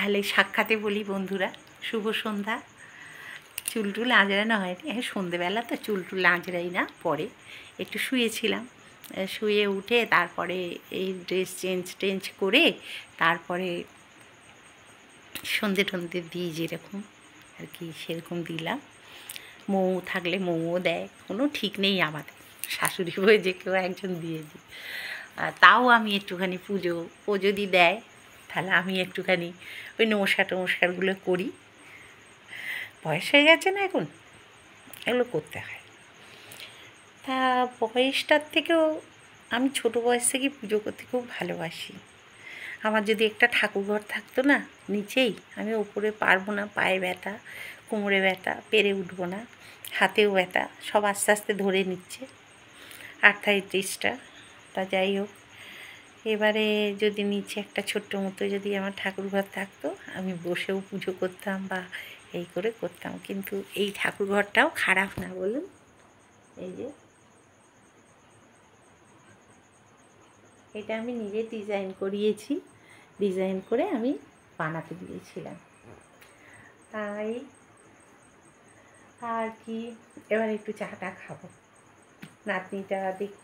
তাহলে সাক্ষাতে বলি বন্ধুরা, শুভ সন্ধ্যা। চুলটুল আঁচড়ানো হয়নি, সন্ধেবেলা তো চুলটুল আঁচড়াই না, পরে একটু শুয়েছিলাম। শুয়ে উঠে তারপরে এই ড্রেস চেঞ্জ করে তারপরে সন্ধে টন্ধে দিই যেরকম আর কি, সেরকম দিলাম। মৌ থাকলে মৌও দেয়, কোনো ঠিক নেই আমাদের, শাশুড়ি বই যে কেউ একজন দিয়ে দিই। তাও আমি একটুখানি ও যদি দেয় তাহলে আমি একটুখানি ওই নমস্কারগুলো করি। বয়স হয়ে গেছে না এখন, এগুলো করতে হয়। তা বয়সটার থেকেও আমি ছোটো বয়স থেকে পুজো করতে খুব ভালোবাসি। আমার যদি একটা ঠাকুরঘর থাকতো না নিচেই, আমি ওপরে পারবো না, পায়ে ব্যথা, কোমরে ব্যথা, পেরে উঠবো না, হাতেও ব্যথা, সব আস্তে আস্তে ধরে নিচ্ছে আর্থ্রাইটিসটা। তা যাই হোক, এবারে যদি নিচে একটা ছোট্ট মতো যদি আমার ঠাকুরঘর থাকতো, আমি বসেও পুজো করতাম বা এই করে করতাম। কিন্তু এই ঠাকুরঘরটাও খারাপ না বলুন। এই যে এটা আমি নিজে ডিজাইন করিয়েছি, ডিজাইন করে আমি বানাতে দিয়েছিলাম। তাই আর কি, এবার একটু চাটা খাবো। নাতনিটা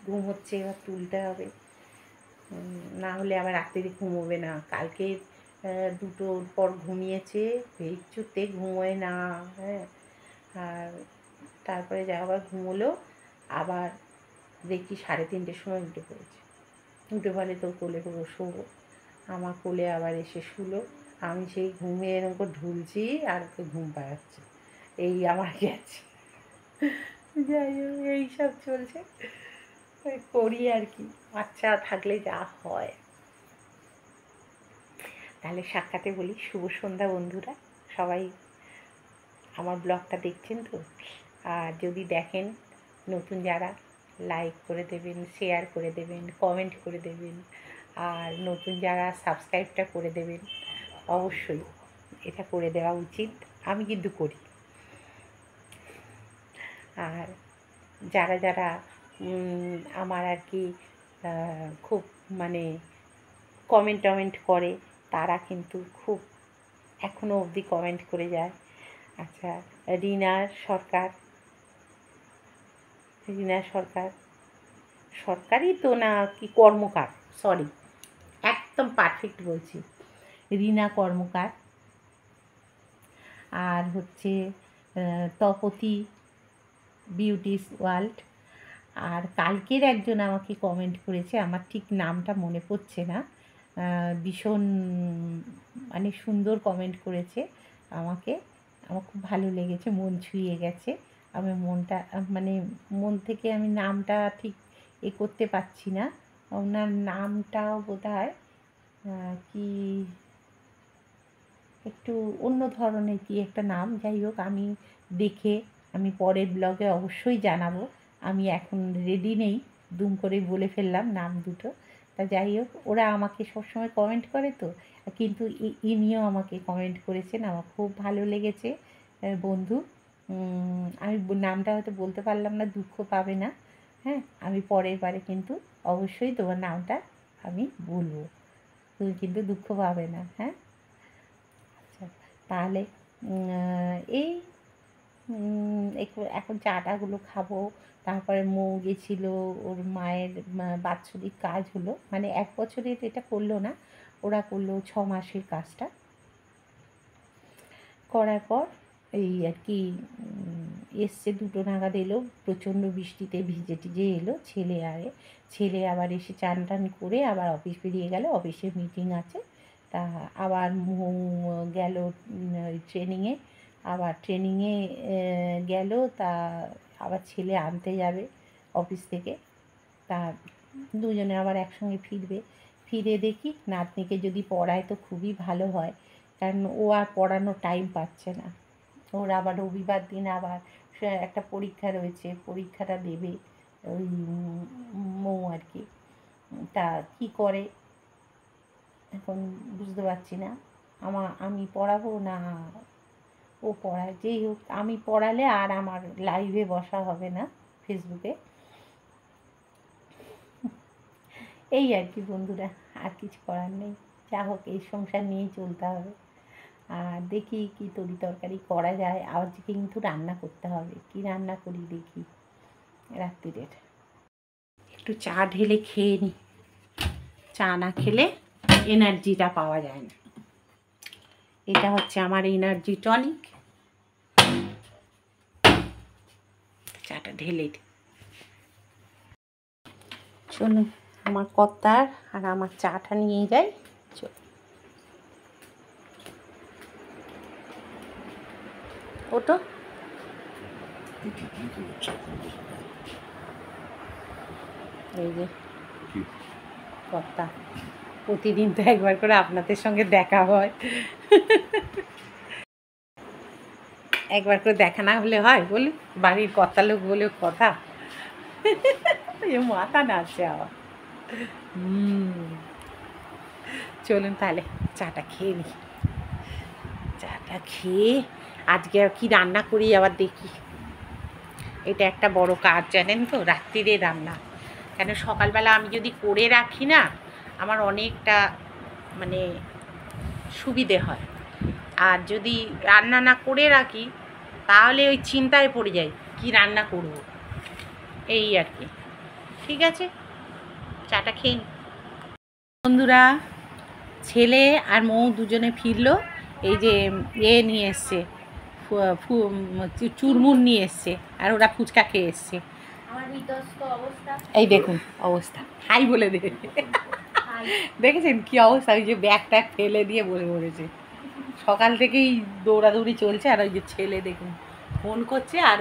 ঘুম হচ্ছে, এবার তুলতে হবে, না হলে আবার রাত্রে ঘুমোবে না। কালকে 2টোর পর ঘুমিয়েছে, কিছুতে ঘুমোয় না। হ্যাঁ, আর তারপরে যা আবার ঘুমোলো, আবার দেখি 3:30টার সময় উঠে পড়েছে। উঠে পড়ে তো কোলে করে শোবো, আমার কোলে আবার এসে শুলো। আমি সেই ঘুমে এরকম করে ঢুলছি আর ওকে ঘুম পাড়াচ্ছি, এই আমার গেছে। যাই হোক, এইসব চলছে, করি আর কি, বাচ্চা থাকলে যা হয়। তাহলে সাক্ষাতে বলি, শুভ সন্ধ্যা বন্ধুরা। সবাই আমার ব্লগটা দেখছেন তো? আর যদি দেখেন, নতুন যারা, লাইক করে দেবেন, শেয়ার করে দেবেন, কমেন্ট করে দেবেন, আর নতুন যারা সাবস্ক্রাইবটা করে দেবেন। অবশ্যই এটা করে দেওয়া উচিত, আমি কিন্তু করি। আর যারা যারা আমার আর কি খুব মানে কমেন্ট করে, তারা কিন্তু খুব এখনও অবধি কমেন্ট করে যায়। আচ্ছা, রিনা সরকার, সরকারই তো না কি কর্মকার, সরি, একদম পারফেক্ট বলছি, রিনা কর্মকার, আর হচ্ছে তপতি বিউটিস ওয়ার্ল্ড। আর কালকের একজন আমাকে কমেন্ট করেছে, আমার ঠিক নামটা মনে পড়ছে না, ভীষণ মানে সুন্দর কমেন্ট করেছে আমাকে, আমার খুব ভালো লেগেছে, মন ছুঁয়ে গেছে। আমি মনটা মানে মন থেকে আমি নামটা ঠিক করতে পারছি না, ওনার নামটাও বোধহয় কি একটু অন্য ধরনের কি একটা নাম। যাই হোক, আমি দেখে আমি পরের ব্লগে অবশ্যই জানাবো। আমি এখন রেডি নেই, দুম করে বলে ফেললাম নাম দুটো। তা যাই হোক, ওরা আমাকে সবসময় কমেন্ট করে তো, কিন্তু ইনিও আমাকে কমেন্ট করেছেন, আমার খুব ভালো লেগেছে। বন্ধু, আমি নামটা হয়তো বলতে পারলাম না, দুঃখ পাবে না। হ্যাঁ, আমি পরের বারে কিন্তু অবশ্যই তোমার নামটা আমি বলবো, তুমি কিন্তু দুঃখ পাবে না। হ্যাঁ, তাহলে এই এখন চাটাগুলো খাবো। তারপরে মৌ গেছিলো, ওর মায়ের বাৎসরিক কাজ হলো, মানে 1 বছরের এটা করলো না, ওরা করলো 6 মাসের কাজটা। করার পর এই আর কি এসছে 2টো নাগাদ এলো, প্রচণ্ড বৃষ্টিতে ভিজে টিজে এলো। ছেলে আবার এসে চান টান করে আবার অফিস বেরিয়ে গেল, অফিসে মিটিং আছে। তা আবার গেল ট্রেনিংয়ে, আবার ট্রেনিংয়ে গেল। তা আবার ছেলে আনতে যাবে অফিস থেকে, তা দুজনে আবার একসঙ্গে ফিরে দেখি নাতনিকে যদি পড়ায় তো খুবই ভালো হয়, কারণ ও আর পড়ানোর টাইম পাচ্ছে না। ওর আবার রবিবার দিন আবার একটা পরীক্ষা রয়েছে, পরীক্ষাটা দেবে ওই মৌ আর কি। তা কী করে এখন বুঝতে পারছি না, আমি পড়াবো না ও পড়ায়। যেই হোক, আমি পড়ালে আর আমার লাইভে বসা হবে না ফেসবুকে। এই আর কি বন্ধুরা, আর কিছু করার নেই। যা হোক, এই সংসার নিয়েই চলতে হবে। আর দেখি কি তরি তরকারি করা যায়, আজকে কিন্তু রান্না করতে হবে। কি রান্না করি দেখি রাত্রিরের। একটু চা ঢেলে খেয়ে নিই, চা না খেলে এনার্জিটা পাওয়া যায় না। এটা হচ্ছে আমার এনার্জি টনিক। চাটা ঢেলে দিই। চলুন আমার কর্তার আর আমার চাটা নিয়ে যাই। চল ওটো এই যে কর্তা, প্রতিদিন তো একবার করে আপনাদের সঙ্গে দেখা হয়, একবার করে দেখা না হলে হয় বলি? বাড়ির কর্তা লোক বলে কথা, মাথা নাচছে আবার। চলুন তাহলে চাটা খেয়ে নিই। চাটা খেয়ে আজকে আর কি রান্না করি আবার দেখি। এটা একটা বড় কাজ জানেন তো, রাত্রিরে রান্না। কেন সকালবেলা আমি যদি করে রাখি না, আমার অনেকটা মানে সুবিধে হয়। আর যদি রান্না না করে রাখি তাহলে ওই চিন্তায় পড়ে যাই কি রান্না করব, এই আর কি। ঠিক আছে, চাটা খেয়ে নিই। বন্ধুরা, ছেলে আর মৌ দুজনে ফিরলো। এই যে নিয়ে এসছে, চুরমুর নিয়ে এসছে, আর ওরা ফুচকা খেয়ে এসছে। এই দেখুন অবস্থা, হাই বলে দে। দেখেছেন কি অবস্থা? ওই যে ব্যাগ ট্যাগ ফেলে দিয়ে বসে পড়েছে। সকাল থেকেই দৌড়াদৌড়ি চলছে। আর ওই যে ছেলে দেখুন ফোন করছে, আর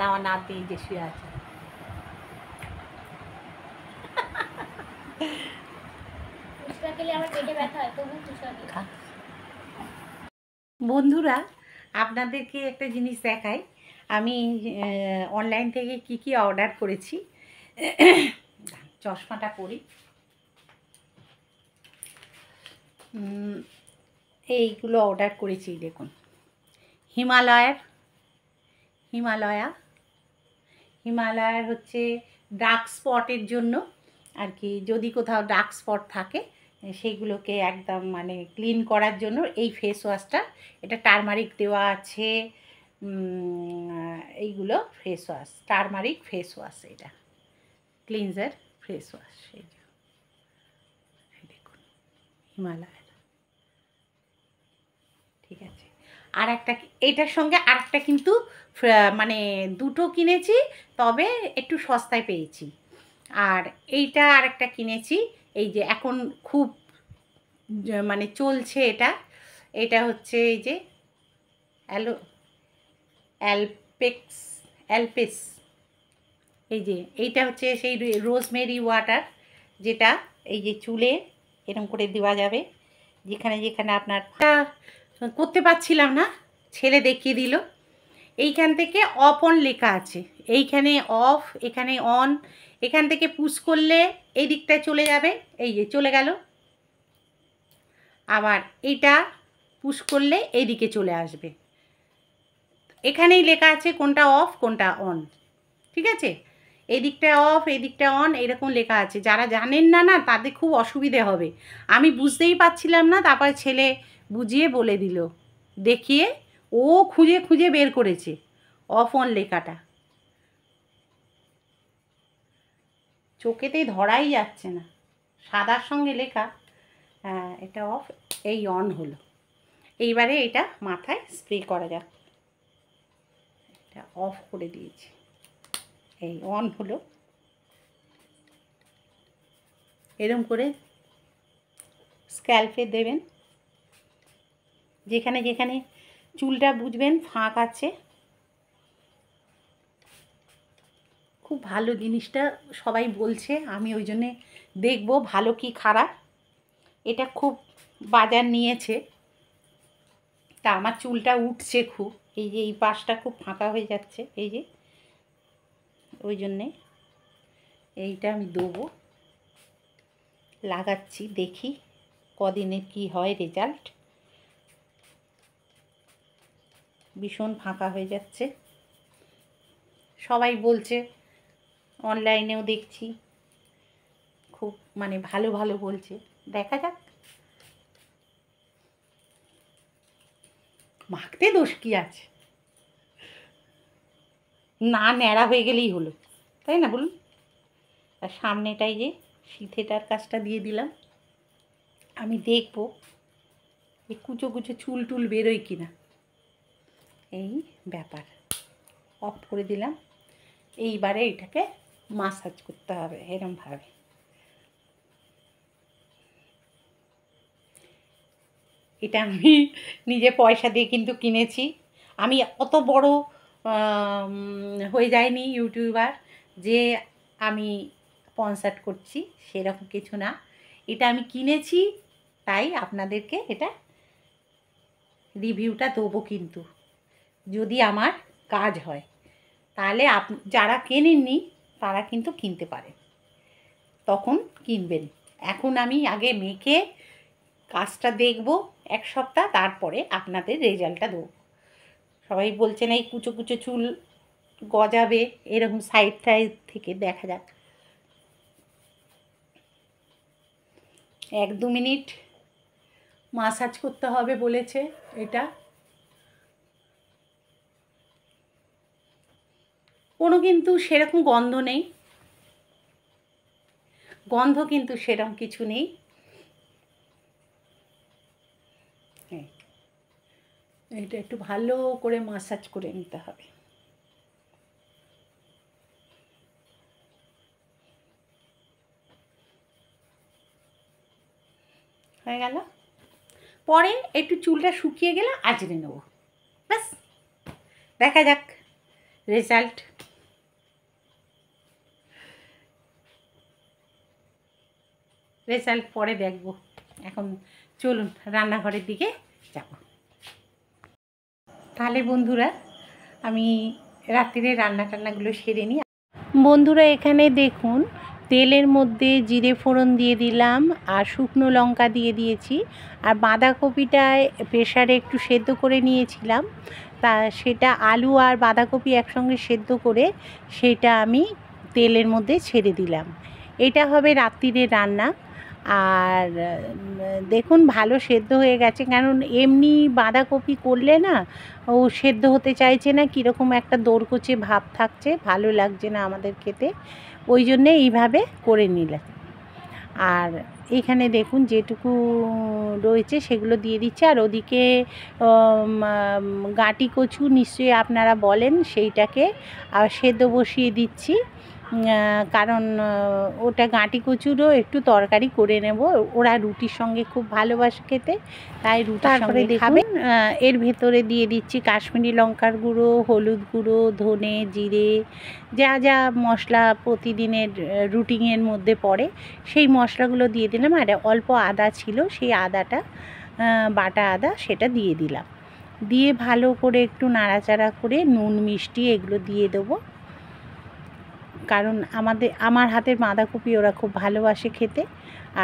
আমার নাতি যে শুয়ে আছে। বন্ধুরা, আপনাদেরকে একটা জিনিস দেখাই। আমি অনলাইন থেকে কি অর্ডার করেছি। চশমাটা পরি। এইগুলো অর্ডার করেছি দেখুন। হিমালয়ার হচ্ছে ডার্ক স্পটের জন্য আর কি। যদি কোথাও ডার্ক স্পট থাকে সেইগুলোকে একদম মানে ক্লিন করার জন্য এই ফেস ওয়াশটা। এটা টারমারিক দেওয়া আছে। এইগুলো face wash, turmeric face wash, এটা ক্লিনজার ফেস ওয়াশ। এই দেখুন হিমালয়ার। ঠিক আছে, আর একটা এইটার সঙ্গে আর একটা কিন্তু মানে দুটো কিনেছি, তবে একটু সস্তায় পেয়েছি। আর এইটা আর একটা কিনেছি, এই যে এখন খুব মানে চলছে এটা হচ্ছে এই যে অ্যালপেস। এই যে এইটা হচ্ছে সেই রোজমেরি ওয়াটার, যেটা এই যে চুলে এরকম করে দেওয়া যাবে। যেখানে যেখানে আপনার করতে পারছিলাম না, ছেলে দেখিয়ে দিল। এইখান থেকে অফ অন লেখা আছে, এইখানে অফ, এখানে অন। এখান থেকে পুশ করলে এই দিকটায় চলে যাবে, এই যে চলে গেল। আবার এইটা পুশ করলে এই দিকে চলে আসবে। এখানেই লেখা আছে কোনটা অফ কোনটা অন। ঠিক আছে, এই দিকটা অফ এই দিকটা অন এরকম লেখা আছে। যারা জানেন না না তাদের খুব অসুবিধে হবে। আমি বুঝতেই পারছিলাম না, তারপর ছেলে বুঝিয়ে বলে দিল, দেখিয়ে ও খুঁজে খুঁজে বের করেছে অফ অন লেখাটা। চোখেতেই ধরাই যাচ্ছে না, সাদার সঙ্গে লেখা। হ্যাঁ, এটা অফ, এই অন হলো। এইবারে এটা মাথায় স্প্রে করা যাক। এটা অফ করে দিয়েছি, এই অন হলো। এরম করে স্ক্যাল্পে দেবেন, যেখানে যেখানে চুলটা বুঝবেন ফাঁক আছে। খুব ভালো জিনিসটা, সবাই বলছে, আমি ওই জন্যে দেখবো ভালো কি খারাপ। এটা খুব বাজার নিয়েছে, তা আমার চুলটা উঠছে খুব। এই যে এই পাশটা খুব ফাঁকা হয়ে যাচ্ছে, এই যে ওই জন্যে এইটা আমি দেবো, লাগাচ্ছি, দেখি কদিনে কি হয় রেজাল্ট। ভীষণ ফাঁকা হয়ে যাচ্ছে, সবাই বলছে, অনলাইনেও দেখছি খুব মানে ভালো ভালো বলছে। দেখা যাক। মাখতে দোষ কী আছে, না ন্যাড়া হয়ে গেলেই হলো, তাই না বলুন? আর সামনেটাই যে সিথেটার কাজটা দিয়ে দিলাম, আমি দেখবো এই কুচো কুচো চুল টুল বেরোয় কিনা, এই ব্যাপার। অফ করে দিলাম। এইবারে এটাকে মাসাজ করতে হবে এরমভাবে। এটা আমি নিজে পয়সা দিয়ে কিন্তু কিনেছি। আমি অত বড় হয়ে যায়নি ইউটিউবার যে আমি স্পন্সর করছি, সেরকম কিছু না। এটা আমি কিনেছি, তাই আপনাদেরকে এটা রিভিউটা দেবো। কিন্তু যদি আমার কাজ হয় তাহলে যারা কেনেননি তারা কিন্তু কিনতে পারে, তখন কিনবেন। এখন আমি আগে মেখে কাজটা দেখব 1 সপ্তাহ, তারপরে আপনাদের রেজাল্টটা দেবো। সবাই বলছেন এই কুচো কুচো চুল গজাবে, এরকম সাইড টাইড থেকে দেখা যাক। 1-2 মিনিট মাসাজ করতে হবে বলেছে। এটা কোনো কিন্তু সেরকম গন্ধ নেই, গন্ধ কিন্তু সেরকম কিছু নেই। এটা একটু ভালো করে মাসাজ করে নিতে হবে। হয়ে গেল। পরে একটু চুলটা শুকিয়ে গেলে আঁচড়ে নেব, ব্যাস। দেখা যাক রেজাল্ট। পরে দেখব। এখন চলুন রান্নাঘরের দিকে যাব। তাহলে বন্ধুরা আমি রাত্রিরে রান্নাগুলো সেরে নিই। বন্ধুরা এখানে দেখুন, তেলের মধ্যে জিরে ফোড়ন দিয়ে দিলাম, আর শুকনো লঙ্কা দিয়ে দিয়েছি, আর বাঁধাকপিটায় প্রেসারে একটু সেদ্ধ করে নিয়েছিলাম, তা সেটা আলু আর বাঁধাকপি একসঙ্গে সেদ্ধ করে সেটা আমি তেলের মধ্যে ছেড়ে দিলাম। এটা হবে রাত্রিরের রান্না। আর দেখুন ভালো সেদ্ধ হয়ে গেছে, কারণ এমনি বাঁধাকপি করলে না ও সেদ্ধ হতে চাইছে না, কীরকম একটা দোরকোচে ভাব থাকছে, ভালো লাগছে না আমাদের খেতে, ওই জন্যে এইভাবে করে নিলাম। আর এখানে দেখুন যেটুকু রয়েছে সেগুলো দিয়ে দিচ্ছে। আর ওদিকে গাঁটি কচু নিশ্চয়ই আপনারা বলেন, সেইটাকে সেদ্ধ বসিয়ে দিচ্ছি, কারণ ওটা গাঁটি কচুরও একটু তরকারি করে নেব। ওরা রুটির সঙ্গে খুব ভালোবাসে খেতে, তাই রুটির সঙ্গে খাবে। এর ভেতরে দিয়ে দিচ্ছি কাশ্মীরি লঙ্কার গুঁড়ো, হলুদ গুঁড়ো, ধনে, জিরে, যা যা মশলা প্রতিদিনের রুটিনের মধ্যে পড়ে সেই মশলাগুলো দিয়ে দিলাম। আর অল্প আদা ছিল, সেই আদাটা বাটা আদা সেটা দিয়ে দিলাম। দিয়ে ভালো করে একটু নাড়াচাড়া করে নুন মিষ্টি এগুলো দিয়ে দেবো, কারণ আমার হাতের বাঁধাকপি ওরা খুব ভালোবাসে খেতে,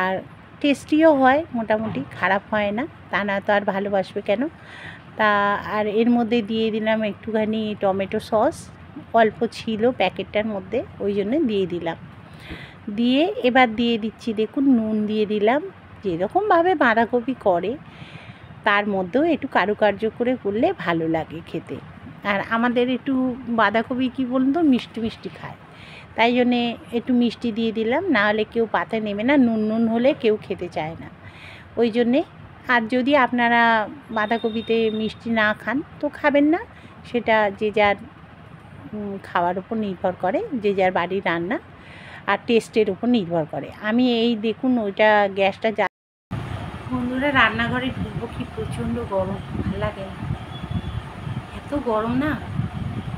আর টেস্টিও হয়, মোটামুটি খারাপ হয় না, তা না তো আর ভালোবাসবে কেন। তা আর এর মধ্যে দিয়ে দিলাম একটুখানি টমেটো সস, অল্প ছিল প্যাকেটটার মধ্যে, ওই জন্য দিয়ে দিলাম। দিয়ে এবার দিয়ে দিচ্ছি দেখুন নুন দিয়ে দিলাম, যেরকমভাবে বাঁধাকপি করে তার মধ্যেও একটু কারুকার্য করে করলে ভালো লাগে খেতে। আর আমাদের একটু বাঁধাকপি কী বলুন তো, মিষ্টি মিষ্টি খায়, তাই জন্যে একটু মিষ্টি দিয়ে দিলাম, না হলে কেউ পাতে নেবে না, নুন হলে কেউ খেতে চায় না, ওই জন্যে। আর যদি আপনারা বাঁধাকপিতে মিষ্টি না খান তো খাবেন না, সেটা যে যার খাওয়ার উপর নির্ভর করে, যে যার বাড়ির রান্না আর টেস্টের উপর নির্ভর করে। আমি এই দেখুন ওইটা গ্যাসটা বন্ধুরা রান্নাঘরে ঢুকবো, কি প্রচণ্ড গরম, ভালো লাগে না, এত গরম না,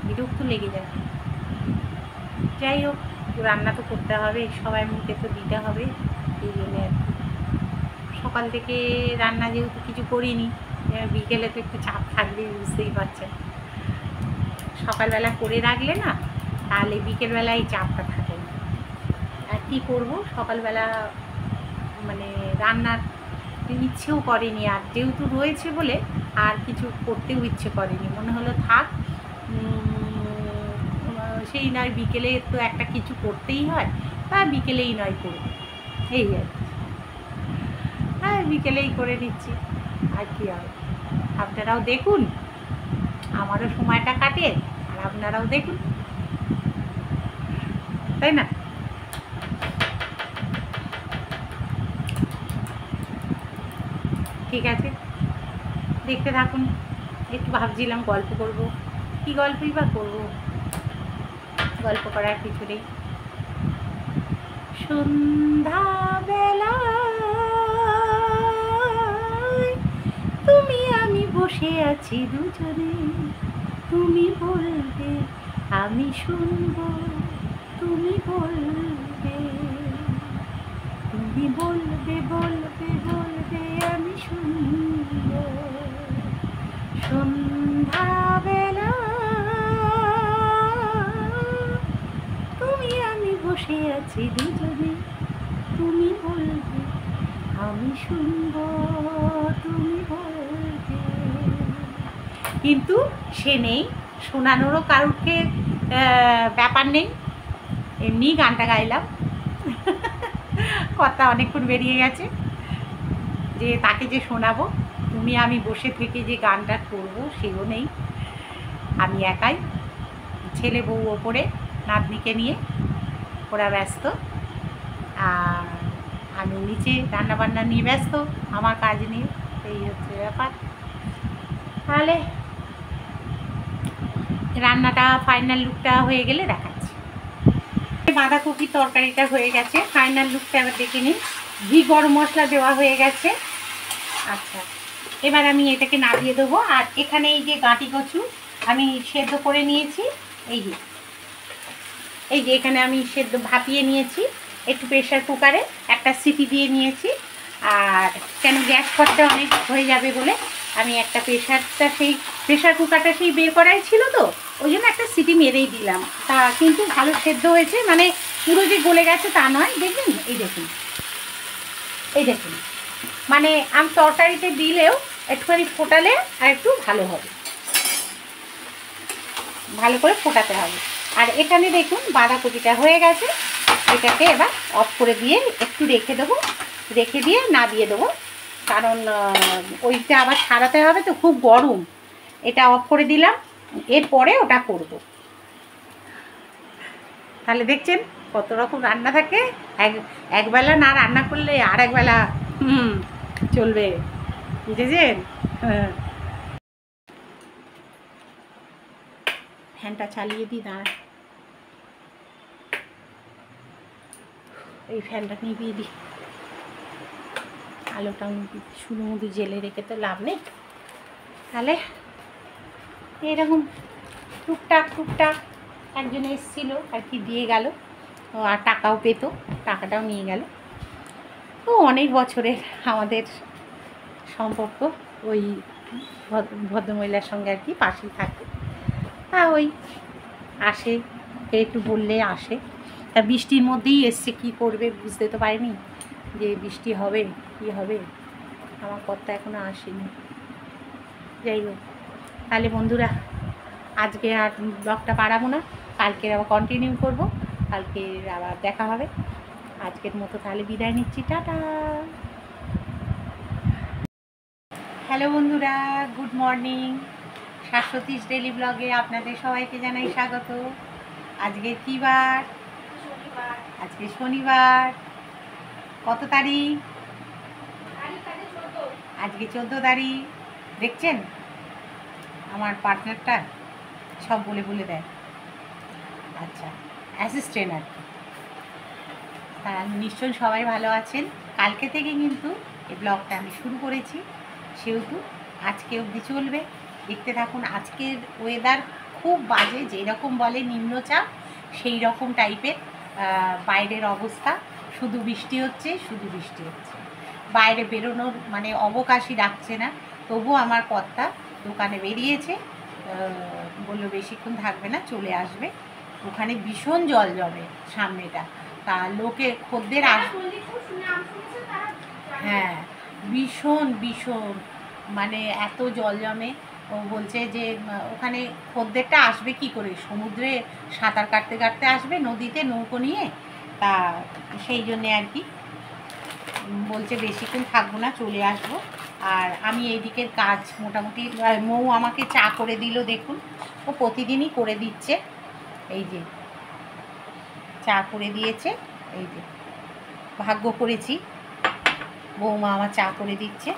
বিরক্ত লেগে যায়। যাই হোক, রান্না তো করতে হবে, সবাই মুখে তো দিতে হবে, এই জন্য সকাল থেকে রান্না যেহেতু কিছু করিনি, বিকেলে তো একটু চাপ থাকবে, বুঝতেই পারছেন। সকালবেলা করে রাখলে না, তাহলে বিকেলবেলায় এই চাপটা থাকে না। আর কী করবো, সকালবেলা মানে রান্নার ইচ্ছেও করেনি, আর যেহেতু রয়েছে বলে আর কিছু করতেও ইচ্ছে করেনি, মনে হলো থাক, সেই নয় বিকেলে তো একটা কিছু করতেই হয়, তা বিকেলেই নয় করবো, এই আর কি। হ্যাঁ বিকেলেই করে নিচ্ছি, আর কি হবে। আপনারাও দেখুন, আমারও সময়টা কাটে আর আপনারাও দেখুন, তাই না? ঠিক আছে, দেখতে থাকুন। একটু ভাবছিলাম গল্প করব, কি গল্পই বা করব, গল্প করার কিছু নেই। সন্ধ্যাবেলায় তুমি আমি বসে আছি দুজনে, তুমি বলবে আমি শুনবো, তুমি বলবে, তুমি বলবে বলবে বলবে আমি শুনবো। সন্ধ্যাবেলা তুমি আমি বসে আছি দুজনে, তুমি বলবে আমি শুনবো, তুমি বলবে। কিন্তু সে নেই, শোনানোরও কারুকে ব্যাপার নেই, এমনি গানটা গাইলাম। কথা অনেকক্ষণ বেরিয়ে গেছে, যে তাকে যে শোনাবো, তুমি আমি বসে থেকে যে গানটা করবো সেও নেই, আমি একাই, ছেলে বউ ওপরে, নাতনিকে নিয়ে ওরা ব্যস্ত, আর আমি নিচে রান্নাবান্না নিয়ে ব্যস্ত, আমার কাজ নিয়ে। এই হচ্ছে ব্যাপার। তাহলে রান্নাটা ফাইনাল লুকটা হয়ে গেলে দেখাচ্ছি। বাঁধাকপির তরকারিটা হয়ে গেছে, ফাইনাল লুকটা এবার দেখে নিন। ঘি গরম মশলা দেওয়া হয়ে গেছে। আচ্ছা, এবার আমি এটাকে নামিয়ে দেবো। আর এখানে এই যে গাঁটি কচু আমি সেদ্ধ করে নিয়েছি, এই যে এখানে আমি সেদ্ধ ভাপিয়ে নিয়েছি একটু প্রেশার কুকারে, একটা সিটি দিয়ে নিয়েছি। আর কেন গ্যাস খরচা অনেক হয়ে যাবে বলে আমি একটা প্রেশার কুকারটা সেই বের করাই ছিল, তো ওই জন্য একটা সিটি মেরেই দিলাম। তা কিন্তু ভালো সেদ্ধ হয়েছে, মানে পুরো যে গলে গেছে তা নয়। দেখুন, এই দেখুন, এই দেখুন, মানে আমি তরকারিতে দিলেও একটুখানি ফোটালে আর একটু ভালো হবে, ভালো করে ফোটাতে হবে। আর এখানে দেখুন বাঁধাকপিটা হয়ে গেছে, এটাকে এবার অফ করে দিয়ে একটু রেখে দেবো, রেখে দিয়ে নামিয়ে দেবো, কারণ ওইটা আবার ছাড়াতে হবে তো, খুব গরম। এটা অফ করে দিলাম, এরপরে ওটা করব। তাহলে দেখছেন কত রকম রান্না থাকে, একবেলা না রান্না করলে আর একবেলা চলবে, বুঝেছেন? হ্যাঁ, ফ্যানটা চালিয়ে দিই, দাঁড়া, এই ফ্যানটা নিভিয়ে দিই, আলোটা শুধু মুধু জেলে রেখে তো লাভ নেই। তাহলে এরকম টুকটাক টুকটাক একজন এসেছিল আর কি, দিয়ে গেল, আর টাকাও পেত, টাকাটাও নিয়ে গেল। তো অনেক বছরের আমাদের সম্পর্ক, ওই ভদ্রমহিলার সঙ্গে আর কি, পাশেই থাকে। হ্যাঁ, ওই আসে, একটু বললে আসে। তা বৃষ্টির মধ্যেই এসছে, কি করবে বুঝতে তো পারিনি যে বৃষ্টি হবে কি হবে, আমার কথা এখনো আসেনি। যাই হোক, তাহলে বন্ধুরা আজকে আর ব্লগটা বাড়াবো না, কালকের আবার কন্টিনিউ করব, কালকে আবার দেখা হবে। আজকের মতো তাহলে বিদায় নিচ্ছি, টাটা। হ্যালো বন্ধুরা, গুড মর্নিং। শাশ্বতীশ ডেলি ব্লগে আপনাদের সবাইকে জানাই স্বাগত। আজকে কী বার? আজকে শনিবার। কত তারিখ? আজকে 14 তারিখ। দেখছেন আমার পার্টনারটা সব বলে বলে দেয়। আচ্ছা, অ্যাসিস্ট্যান্ট আর কি। তা নিশ্চয়ই সবাই ভালো আছেন। কালকে থেকে কিন্তু এই ব্লগটা আমি শুরু করেছি, সেহেতু আজকে অবধি চলবে, দেখতে থাকুন। আজকের ওয়েদার খুব বাজে, যেই রকম বলে নিম্নচাপ সেই রকম টাইপের বাইরের অবস্থা, শুধু বৃষ্টি হচ্ছে, শুধু বৃষ্টি হচ্ছে, বাইরে বেরোনোর মানে অবকাশই রাখছে না। তবু আমার কর্তা দোকানে বেরিয়েছে, বললো বেশিক্ষণ থাকবে না, চলে আসবে। ওখানে ভীষণ জল জমে সামনেটা, তা লোকে খদ্দের হ্যাঁ, ভীষণ ভীষণ, মানে এত জল জমে। ও বলছে যে ওখানে খদ্দেরটা আসবে কি করে, সমুদ্রে সাঁতার কাটতে কাটতে আসবে, নদীতে নৌকো নিয়ে। তা সেই জন্যে আর কি বলছে বেশিক্ষণ থাকবো না, চলে আসবো। আর আমি এইদিকের কাজ মোটামুটি। মৌ আমাকে চা করে দিল, দেখুন ও প্রতিদিনই করে দিচ্ছে। এই যে চা করে দিয়েছে, এই যে ভাগ্য করেছি বৌমা আমার চা করে দিচ্ছে।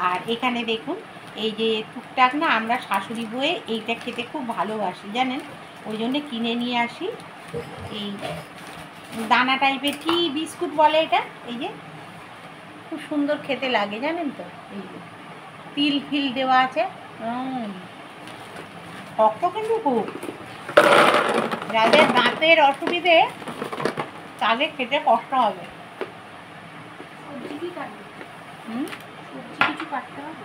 আর এখানে দেখুন এই যে টুকটাক না, আমরা শাশুড়ি বয়ে এইটা খেতে খুব ভালোবাসি জানেন, ওই জন্যে কিনে নিয়ে আসি। এই দানা টাইপের কি বিস্কুট বলে এটা, এই যে খুব সুন্দর খেতে লাগে জানেন তো। এই যে তিল ফিল দেওয়া আছে, শক্ত কিন্তু খুব। যাদের দাঁতের অসুবিধে তাদের খেতে কষ্ট হবে। সবজি কি কাটবে? সবজি কিছু কাটতে হবে?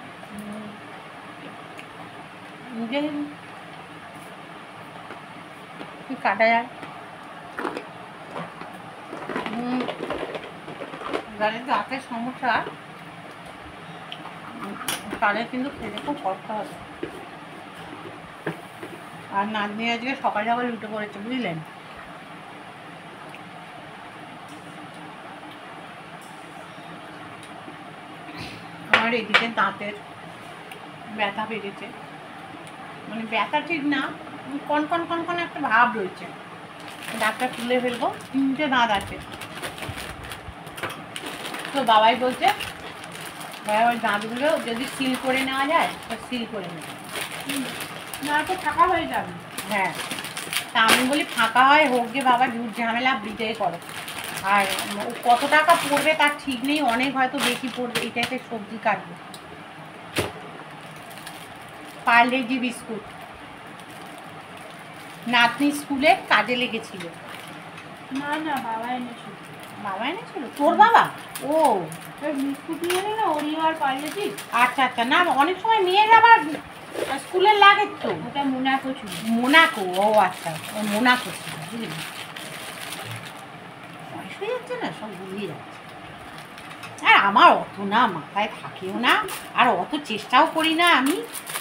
কি কাটা যায়? যাদের দাঁতের সমস্যা তাদের কিন্তু খেতে খুব কষ্ট হবে। আর নাতনি আজকে সকাল সকাল উঠে পড়েছে বুঝলেন। আমার এদিকে দাঁতের ব্যথা বেড়েছে, মানে ব্যথা ঠিক না, কনকন কনকন একটা ভাব রয়েছে। দাঁতটা তুলে ফেলবো, 3টে দাঁত আছে। তো বাবাই বলছে ওই দাঁতগুলো যদি সিল করে নেওয়া যায় তো সিল করে নেবে, না তো ফাঁকা হয়ে যাবে। হ্যাঁ, তা আমি বলি ফাঁকা হয় হোক গে বাবা, ঝুট ঝামেলা বিদায় করো। আর কত টাকা পড়বে তার ঠিক নেই, অনেক হয়তো বেশি পড়বে। এটাতে সবজি কাটবে, পার্লেজি বিস্কুট নাতনি স্কুলে কাজে লেগেছিল। না না, বাবা এনেছিল। বাবা এনেছিল? তোর বাবা? ও বিস্কুট নিয়ে এলে না, ওরিও আর পার্লেজি। আচ্ছা আচ্ছা, না অনেক সময় মেয়ের আবার স্কুলে লাগে তো। ওটা মোনাকো ছিল। মোনাকো, ও আচ্ছা, ও মোনাকো ছিল বুঝলি। বয়স হয়ে যাচ্ছে না, সব ভুলিয়ে যাচ্ছে। আর আমার অত না মাথায় থাকেও না, আর অত চেষ্টাও করি না আমি।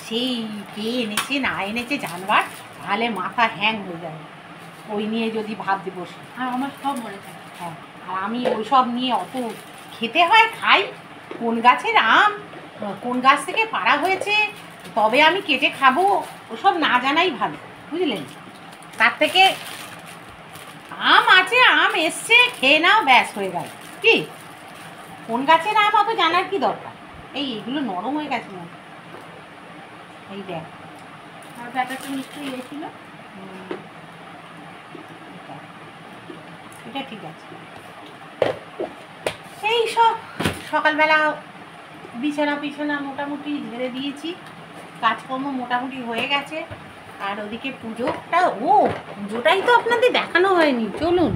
সেই কে এনেছে না এনেছে জানবার, তাহলে মাথা হ্যাং হয়ে যাবে ওই নিয়ে যদি ভাবতে বসি। আর আমার সব মনে থাকে। হ্যাঁ, আর আমি ওইসব নিয়ে অত খেতে হয়, খাই কোন গাছের আম, কোন গাছ থেকে পাড়া হয়েছে, তবে আমি কেটে খাবো, ওসব না জানাই ভালো বুঝলেন। তার থেকে আম আছে, আম এসছে, খেয়ে নাও, ব্যাস হয়ে গেল। কি কোন গাছের আম অত জানার কি দরকার। এই এগুলো নরম হয়ে গেছে না, এই দেখ। আর ব্যাটারটা নিশ্চয়ই এসেছিল। এটা ঠিক আছে। এই সব সকালবেলা বিছানা মোটামুটি ঝেড়ে দিয়েছি, কাজকর্ম মোটামুটি হয়ে গেছে। আর ওদিকে পুজোটা, পুজোটাই তো আপনাদের দেখানো হয়নি, চলুন।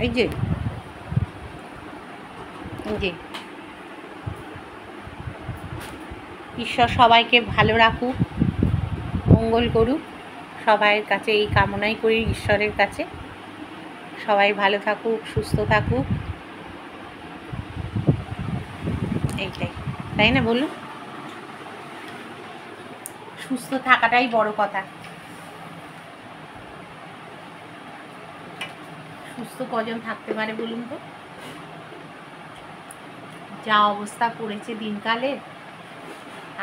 এই যে ঈশ্বর সবাইকে ভালো রাখুক, মঙ্গল করুক, সবাইয়ের কাছে এই কামনাই করি ঈশ্বরের কাছে। সবাই ভালো থাকুক, সুস্থ থাকুক, এইটাই, তাই না বলুন? সুস্থ থাকাটাই বড় কথা। সুস্থ কজন থাকতে পারে বলুন তো? যা অবস্থা পড়েছে দিনকালে,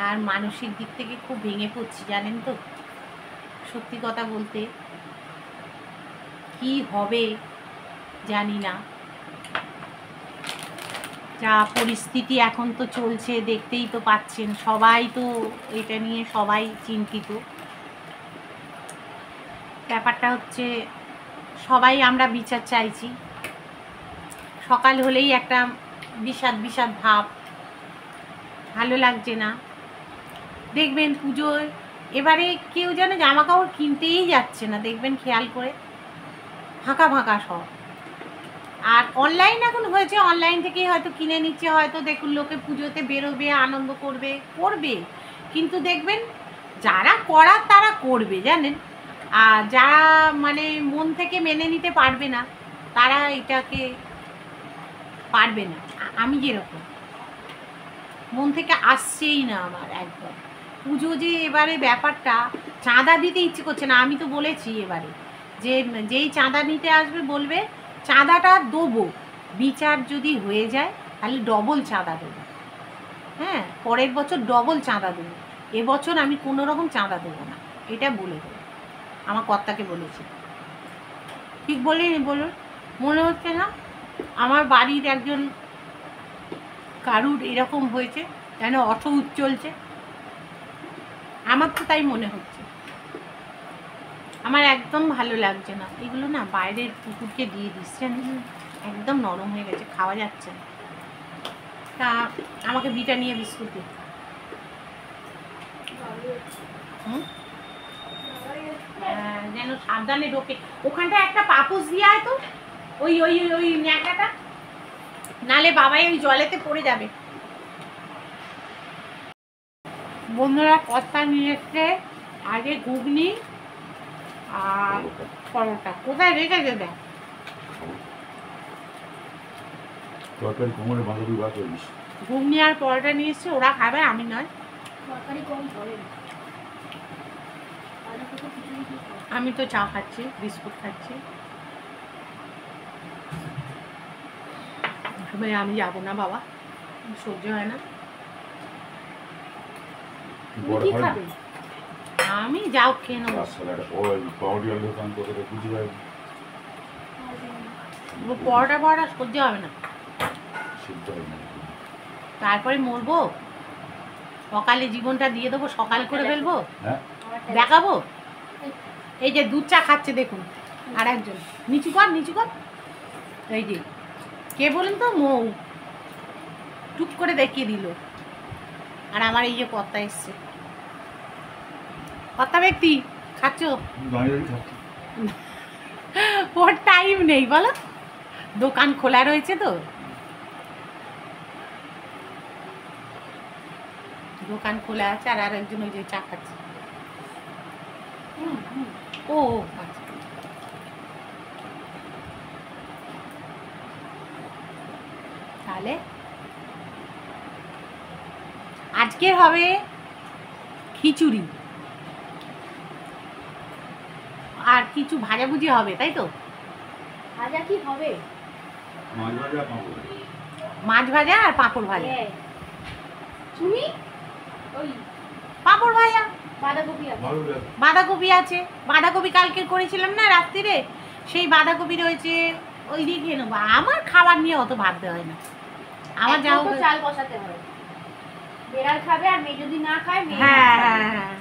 আর মানসিক দিক থেকে খুব ভেঙে পড়ছি জানেন তো। সত্যি কথা বলতে কি হবে জানি না। যা পরিস্থিতি এখন তো চলছে দেখতেই তো পাচ্ছেন, সবাই তো এটা নিয়ে সবাই চিন্তিত। ব্যাপারটা হচ্ছে সবাই আমরা বিচার চাইছি। সকাল হলেই একটা বিষাদ ভাব, ভালো লাগছে না। দেখবেন পুজোয় এবারে কেউ যেন জামা কাপড় কিনতেই যাচ্ছে না, দেখবেন খেয়াল করে, ফাঁকা ফাঁকা সব। আর অনলাইন এখন হয়েছে, অনলাইন থেকেই হয়তো কিনে নিচ্ছে, হয়তো দেখুন লোকে পুজোতে বেরোবে, আনন্দ করবে, কিন্তু দেখবেন যারা করার তারা করবে জানেন, আর যারা মানে মন থেকে মেনে নিতে পারবে না তারা এটাকে পারবে না। আমি যেরকম মন থেকে আসছেই না আমার একদম। পুজো যে এবারে ব্যাপারটা, চাঁদা দিতে ইচ্ছে করছে না। আমি তো বলেছি এবারে যে যেই চাঁদা নিতে আসবে বলবে চাঁদাটা দেবো, বিচার যদি হয়ে যায় তাহলে ডবল চাঁদা দেবো, হ্যাঁ, পরের বছর ডবল চাঁদা দেবো। এবছর আমি কোনো রকম চাঁদা দেবো না, এটা বলে দেবো। আমার কর্তাকে বলেছি। ঠিক বলিনি বলুন? মনে হচ্ছে না আমার বাড়ির একজন কারুর এরকম হয়েছে, যেন অসৌচ চলছে? আমার তো তাই মনে হচ্ছে। আমার একদম ভালো লাগছে না এগুলো, না বাইরের কুকুরকে দিয়ে দিচ্ছেন, একদম নরম হয়ে গেছে, খাওয়া যাচ্ছে না। তা আমাকে বিটা নিয়ে বিস্কুট দিন। যেন সাবধানে ঢোকে। ওখানটা একটা পাপোশ দিয়ে আয় তো, ওই ওই ওই ন্যাকড়াটা, নালে বাবাই ওই জলেতে পড়ে যাবে। বন্ধুরা কর্তা নিয়ে এসছে আগে ঘুগনি আর পরোটা। কোথায় রেখেছে দেখ? ঘুগনি আর পরোটা নিয়ে এসছে, ওরা খাবে, আমি নয়। আমি তো চা খাচ্ছি, বিস্কুট খাচ্ছি। আমি যাবো না বাবা, সহ্য হয় না। কি খাবে? আমি যাও খেয়ে নেবো। পরোটা পরোটা সহ্য হবে না, তারপরে মরবো। সকালে জীবনটা দিয়ে দেবো, সকাল করে ফেলবো, দেখাবো। এই যে দুধ চা খাচ্ছে দেখুন, আর একজন। নিচু কর, নিচু কর। এই যে কে বলেন তো? মৌ টুক করে দেখিয়ে দিল। আর আমার এই যে কর্তা এসছে, কর্তা ব্যক্তি খাচ্ছ? ওর টাইম নেই বলো, দোকান খোলা রয়েছে তো, দোকান খোলা আছে। আর আরেকজন ওই যে চা খাচ্ছে। ও আচ্ছা, তাহলে আজকে হবে খিচুড়ি আর কিছু ভাজাভুজি হবে, তাই তো? ভাজা কি হবে? মাছ ভাজা আর পাঁপড় ভাজা। তুমি ওই পাঁপড় ভাজা, বাঁধাকপি আছে। বাঁধাকপি আছে। বাঁধাকপি কালকে করেছিলাম না রাত্রিরে, সেই বাঁধাকপি রয়েছে, ওই দিয়ে খেয়ে নেবো। আমার খাবার নিয়ে অত ভাবতে হয় না। আমার যাও চাল বসাতে হয়, বেড়াল খাবে আর মেয়ে যদি না খায় মেয়ে। হ্যাঁ হ্যাঁ হ্যাঁ,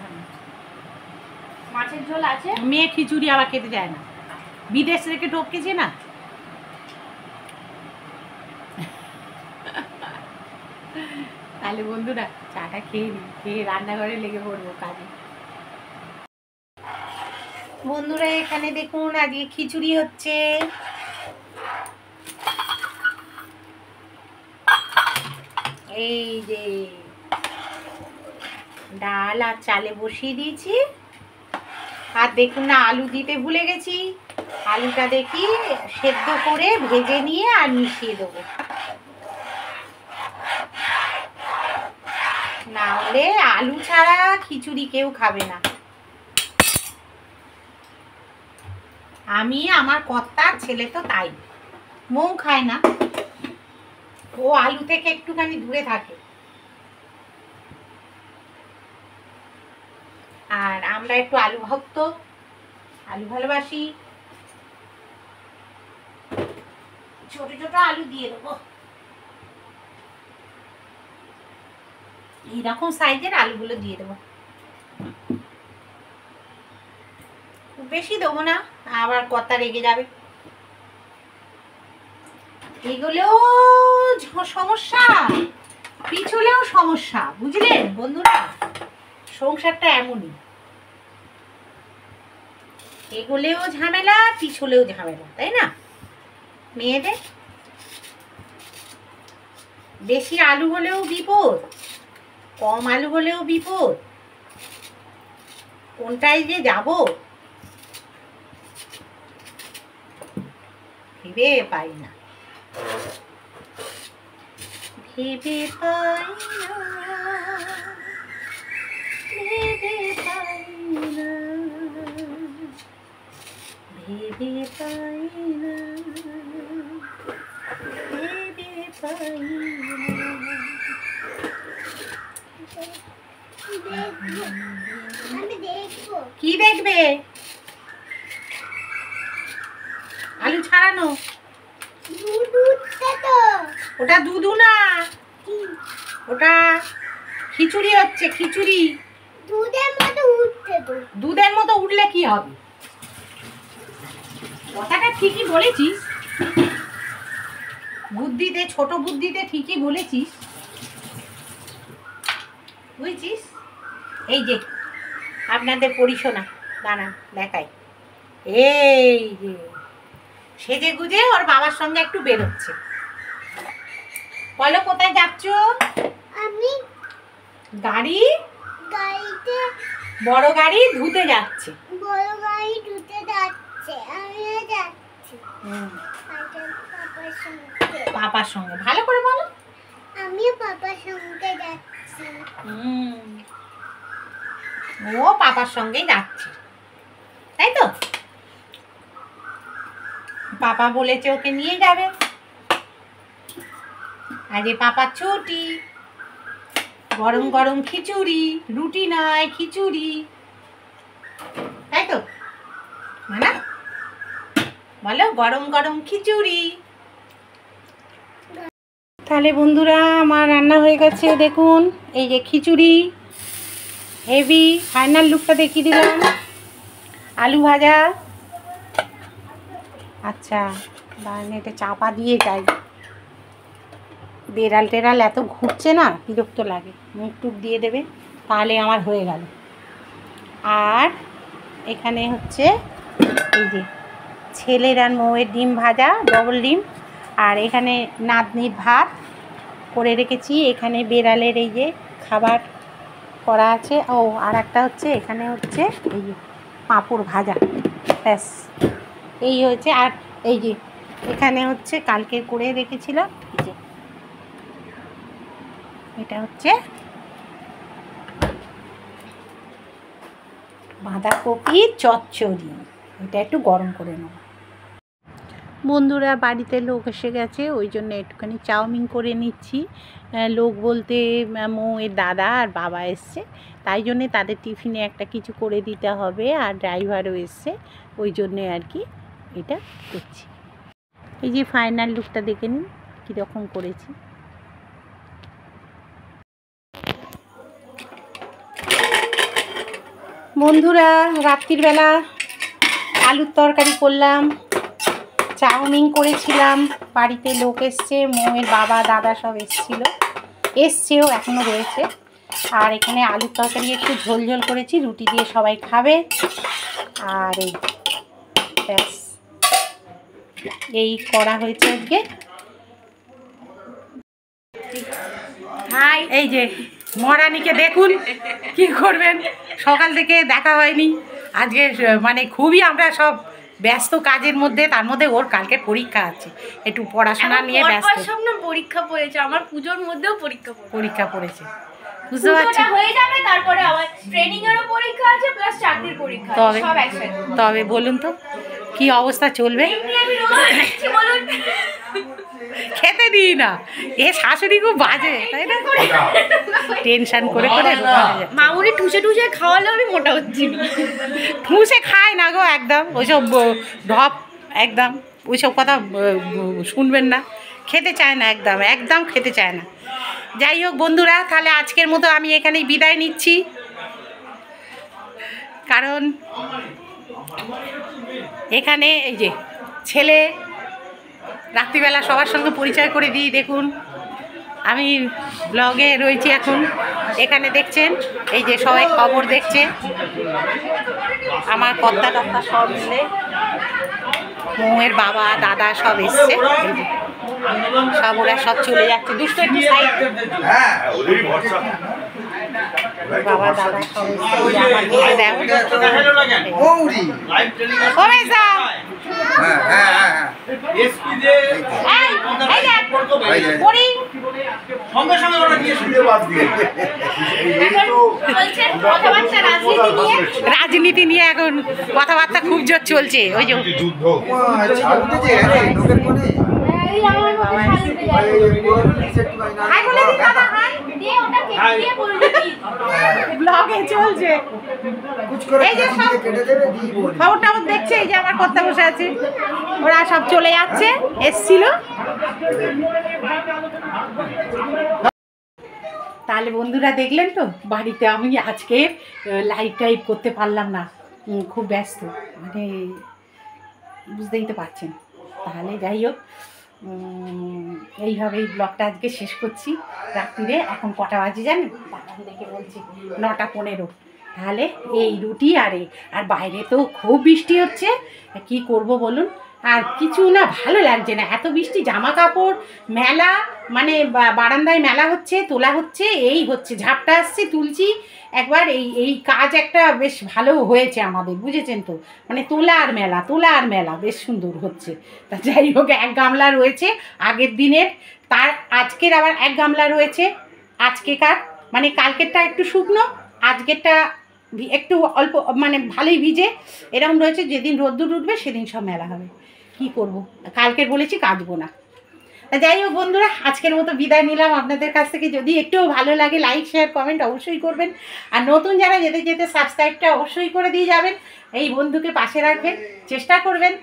মাছের ঝোল আছে। মেয়ে খিচুড়ি আবার খেতে যায় না, বিদেশ থেকে ঢোকেছে না। তাহলে বন্ধুরা চাটা খেয়ে নিই, খেয়ে রান্নাঘরে লেগে পড়বো কাজে। বন্ধুরা এখানে দেখুন আজকে খিচুড়ি হচ্ছে। এই যে ডাল আর চালে বসিয়ে দিয়েছি। আর দেখুন না, আলু দিতে ভুলে গেছি। আলুটা দেখি সেদ্ধ করে ভেজে নিয়ে আর মিশিয়ে দেবো, না হলে আলু ছাড়া খিচুড়ি কেউ খাবে না। আমি, আমার কর্তার ছেলে তো তাই, মৌ খায় না, ও আলু থেকে একটুখানি দূরে থাকে। আর আমরা একটু আলু ভক্ত, আলু ভালোবাসি। ছোট ছোট আলু দিয়ে দেবো, এইরকম সাইজের আলুগুলো দিয়ে দেবো, বেশি দেবো না, আবার কর্তা রেগে যাবে। এগুলোও সমস্যা, পিছলেও সমস্যা, বুঝলেন বন্ধুরা? সংসারটা এমনই, এগুলেও ঝামেলা, পিছলেও ঝামেলা, তাই না মেয়েদের? বেশি আলু হলেও বিপদ, কম আলু হলেও বিপদ, কোনটায় যে যাব ভেবে পাই না, ভেবে পাই না, ভেবে পাই না, ভেবে পাই না, ভেবে পাই না। কি দেখবে? আলু ছাড়ানো। ওটা দুধু না, ওটা খিচুড়ি হচ্ছে, খিচুড়ি। দুধের মতো উঠলে কি হবে? কথাটা ঠিকই বলেছিস, বুদ্ধিতে, ছোট বুদ্ধিতে ঠিকই বলেছিস, বুঝছিস? এই যে আপনাদের পরিশোনা, দাঁড়া দেখাই। এই যে সেজে গুজে ওর বাবার সঙ্গে একটু বেরোচ্ছে। বলো কোথায় যাচ্ছ? আমি গাড়িতে বড় গাড়ি ধুতে যাচ্ছে। বড় গাড়ি ধুতে যাচ্ছে, আমিও যাচ্ছি পাপার সঙ্গে। ভালো করে বলো। আমিও পাপার সঙ্গে যাচ্ছি। ও পাপার সঙ্গেই যাচ্ছে, তাই তো? পাপা বলেছে ওকে নিয়ে যাবে। আজকে পাপার ছুটি। গরম গরম খিচুড়ি, রুটি নয় খিচুড়ি, তাই তো? মানা বলো, গরম গরম খিচুড়ি। তাহলে বন্ধুরা আমার রান্না হয়ে গেছে, দেখুন এই যে খিচুড়ি, হেভি। ফাইনাল লুকটা দেখিয়ে দিলাম। আলু ভাজা। আচ্ছা দাঁড়ান, এটা চাপা দিয়ে যাই। বেড়াল টেড়াল এত ঘুরছে না, বিরক্ত লাগে। মুখ টুক দিয়ে দেবে, তাহলে আমার হয়ে গেল। আর এখানে হচ্ছে এই যে ছেলের আর মৌয়ের ডিম ভাজা, ডবল ডিম। আর এখানে নাতনির ভাত করে রেখেছি। এখানে বেড়ালের এই যে খাবার করা আছে। ও আর একটা হচ্ছে, এখানে হচ্ছে এই যে পাঁপড় ভাজা, ব্যাস এই হয়েছে। আর এই যে এখানে হচ্ছে কালকে করে রেখেছিলাম, এই যে এটা হচ্ছে বাঁধাকপি চচ্চড়ি। এটা একটু গরম করে নেব। বন্ধুরা বাড়িতে লোক এসে গেছে, ওই জন্য একটুখানি চাউমিন করে নিচ্ছি। লোক বলতে মৌয়ের দাদা আর বাবা এসছে, তাই জন্যে তাদের টিফিনে একটা কিছু করে দিতে হবে। আর ড্রাইভারও এসছে, ওই জন্যে আর কি এটা করছি। এই যে ফাইনাল লুকটা দেখে নিন কীরকম করেছি। বন্ধুরা রাত্রির বেলা আলুর তরকারি করলাম, চাউমিন করেছিলাম। বাড়িতে লোক এসছে, মৌয়ের বাবা দাদা সব এসছেও, এখনও রয়েছে। আর এখানে আলুর তরকারি একটু ঝোল ঝোল করেছি, রুটি দিয়ে সবাই খাবে। আর এই ব্যাস এই করা হয়েছে আজকে। হাই, এই যে মহারানীকে দেখুন, কি করবেন, সকাল থেকে দেখা হয়নি। আজকে মানে খুবই আমরা সব ব্যস্ত কাজের মধ্যে, তার মধ্যে ওর কালকে পরীক্ষা আছে, একটু পড়াশোনা নিয়ে ব্যস্ত। পরীক্ষা পড়েছে আমার, পুজোর মধ্যেও পরীক্ষা পড়েছে, বুঝতে পারছি। হয়ে যাবে, তারপরে আবার ট্রেনিং এরও পরীক্ষা আছে, প্লাস চাকরির পরীক্ষা আছে, সব একসাথে। তবে বলুন তো কি অবস্থা চলবে? খেতে দিই না, এ শাশুড়ি খুব বাজে, তাই না? টেনশন করে করে মামুনি ঠুসে ঠুসে খাওয়ালে আমি মোটা হচ্ছি না। ঠুসে খায় না গো, একদম ওইসব ঢপ, একদম ওইসব কথা শুনবেন না। খেতে চায় না, একদম একদম খেতে চায় না। যাই হোক বন্ধুরা, তাহলে আজকের মতো আমি এখানেই বিদায় নিচ্ছি। কারণ এখানে এই যে ছেলে রাত্রিবেলা সবার সঙ্গে পরিচয় করে দিই। দেখুন আমি ব্লগে রয়েছি এখন, এখানে দেখছেন এই যে সবাই খবর দেখছে, আমার কর্তা টর্তা সব মিলে, মৌয়ের বাবা দাদা সব এসছে। এই যে সব ওরা সব চলে যাচ্ছে, দুষ্ট একটু সাইড। বাবা দাদা সব রাজনীতি নিয়ে এখন কথাবার্তা খুব জোর চলছে। ওই যে হাই বলে দিন দাদা, হাই। দিয়ে ওটা কেটে দিয়ে বলবি কি ব্লগে চলছে कुछ করে এই যে সব কেটে দেবে দি বলি খবর টবর দেখছে, এই যে আমার কর্তা বসে আছে, ওরা সব চলে যাচ্ছে, এসছিল। তাহলে বন্ধুরা দেখলেন তো, বাড়িতে আমি আজকে লাইভ টাইপ করতে পারলাম না, খুব ব্যস্ত, মানে বুঝতেই তো পারছেন। তাহলে যাই হোক, এইভাবেই ব্লগটা আজকে শেষ করছি রাত্রিরে। এখন কটা বাজে জানেন? বাগান দেখে বলছি 9:15। তাহলে এই রুটি আর বাইরে তো খুব বৃষ্টি হচ্ছে, কি করব বলুন? আর কিছু না ভালো লাগছে না, এত বৃষ্টি, জামা কাপড় মেলা, মানে বারান্দায় মেলা হচ্ছে, তোলা হচ্ছে, এই হচ্ছে, ঝাপটা আসছে, তুলছি একবার, এই কাজ একটা বেশ ভালো হয়েছে আমাদের, বুঝেছেন তো, মানে তোলা আর মেলা বেশ সুন্দর হচ্ছে। তা যাই হোক, 1 গামলা রয়েছে আগের দিনের, তার আজকের আবার 1 গামলা রয়েছে, আজকেকার, মানে কালকেরটা একটু শুকনো, আজকেরটা একটু অল্প, মানে ভালোই ভিজে, এরকম রয়েছে। যেদিন রোদ্দুর উঠবে সেদিন সব মেলা হবে, কি করব, কালকের বলেছি কাচবো না। যাই হোক বন্ধুরা, আজকের মতো বিদায় নিলাম আপনাদের কাছ থেকে। যদি একটুও ভালো লাগে, লাইক শেয়ার কমেন্ট অবশ্যই করবেন, আর নতুন যারা যেতে যেতে সাবস্ক্রাইবটা অবশ্যই করে দিয়ে যাবেন। এই বন্ধুকে পাশে রাখবেন, চেষ্টা করবেন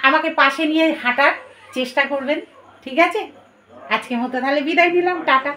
আমাকে পাশে নিয়ে হাঁটার চেষ্টা করবেন, ঠিক আছে? আজকের মতো তাহলে বিদায় নিলাম, টাটা।